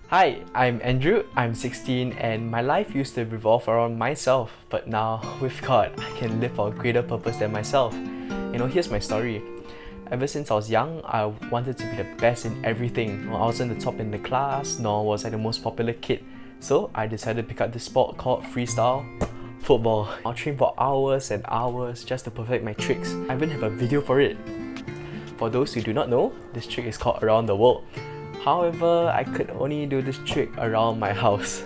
Hi, I'm Andrew, I'm 16 and my life used to revolve around myself, but now with God, I can live for a greater purpose than myself. Here's my story. Ever since I was young, I wanted to be the best in everything. I wasn't the top in the class, nor was I the most popular kid. So I decided to pick up this sport called Freestyle Football. I'll train for hours and hours just to perfect my tricks. I even have a video for it. For those who do not know, this trick is called Around the World. However, I could only do this trick around my house.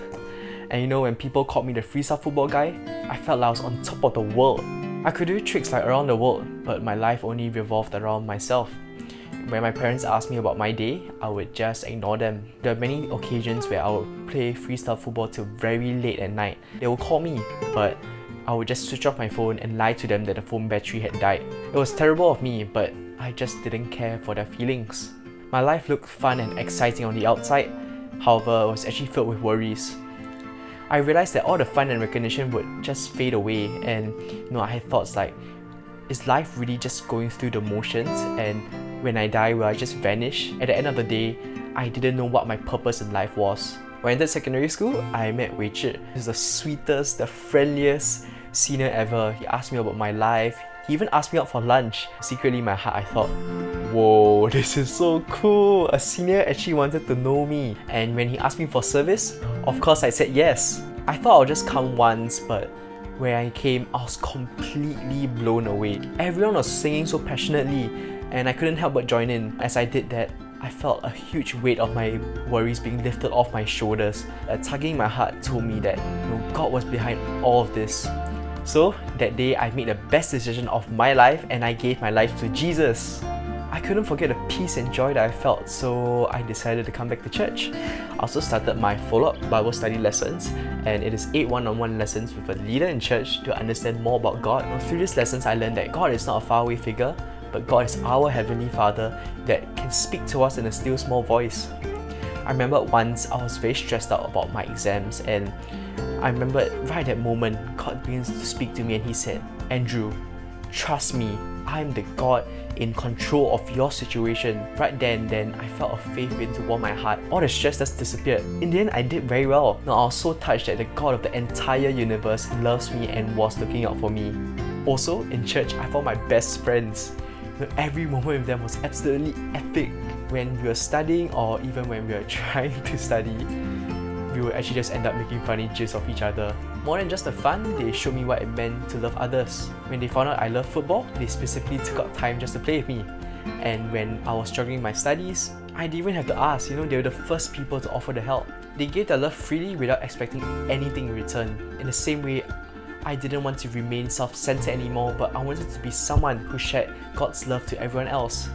And when people called me the Freestyle Football guy, I felt like I was on top of the world. I could do tricks like around the world, but my life only revolved around myself. When my parents asked me about my day, I would just ignore them. There are many occasions where I would play freestyle football till very late at night. They would call me, but I would just switch off my phone and lie to them that the phone battery had died. It was terrible of me, but I just didn't care for their feelings. My life looked fun and exciting on the outside, however, it was actually filled with worries. I realized that all the fun and recognition would just fade away, and I had thoughts like, is life really just going through the motions, and when I die, will I just vanish? At the end of the day, I didn't know what my purpose in life was. When I entered secondary school, I met Wei Chi. He's the sweetest, the friendliest senior ever. He asked me about my life. He even asked me out for lunch. Secretly in my heart, I thought, whoa, this is so cool. A senior actually wanted to know me. And when he asked me for service, of course I said yes. I thought I'll just come once, but when I came, I was completely blown away. Everyone was singing so passionately, and I couldn't help but join in. As I did that, I felt a huge weight of my worries being lifted off my shoulders. A tugging in my heart told me that God was behind all of this. So that day, I made the best decision of my life and I gave my life to Jesus. I couldn't forget the peace and joy that I felt, so I decided to come back to church. I also started my follow-up Bible study lessons, and it is 8 one-on-one lessons with a leader in church to understand more about God. Through these lessons, I learned that God is not a faraway figure, but God is our Heavenly Father that can speak to us in a still small voice. I remember once I was very stressed out about my exams, and I remember right at that moment, God begins to speak to me and He said, Andrew, trust me, I'm the God in control of your situation. Right then, I felt a faith begin to warm my heart. All the stress just disappeared. In the end, I did very well. I was so touched that the God of the entire universe loves me and was looking out for me. Also, in church, I found my best friends. Every moment with them was absolutely epic. When we were studying, or even when we were trying to study, we would actually just end up making funny gifs of each other. More than just the fun, they showed me what it meant to love others. When they found out I love football, they specifically took out time just to play with me. And when I was struggling in my studies, I didn't even have to ask, they were the first people to offer the help. They gave their love freely without expecting anything in return. In the same way, I didn't want to remain self-centered anymore, but I wanted to be someone who shared God's love to everyone else.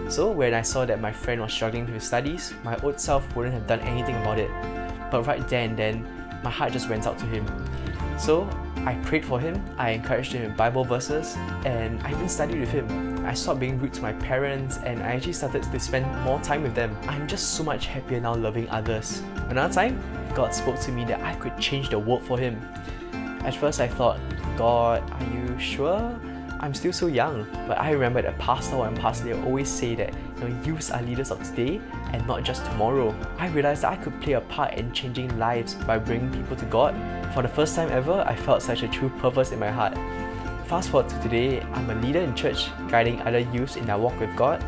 So when I saw that my friend was struggling with his studies, my old self wouldn't have done anything about it. But right then, my heart just went out to him. So I prayed for him, I encouraged him with Bible verses, and I even studied with him. I stopped being rude to my parents, and I actually started to spend more time with them. I'm just so much happier now loving others. Another time, God spoke to me that I could change the world for him. At first I thought, God, are you sure? I'm still so young. But I remember that Pastor and Pastor always say that youths are leaders of today and not just tomorrow. I realized that I could play a part in changing lives by bringing people to God. For the first time ever, I felt such a true purpose in my heart. Fast forward to today, I'm a leader in church, guiding other youths in their walk with God.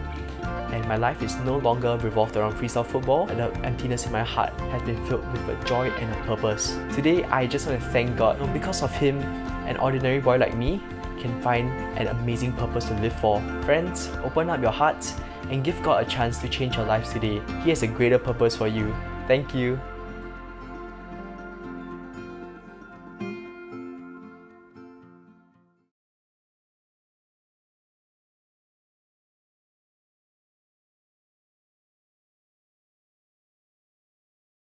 And my life is no longer revolved around freestyle football, and the emptiness in my heart has been filled with a joy and a purpose. Today, I just want to thank God. Because of Him, an ordinary boy like me can find an amazing purpose to live for. Friends, open up your hearts and give God a chance to change your lives today. He has a greater purpose for you. Thank you.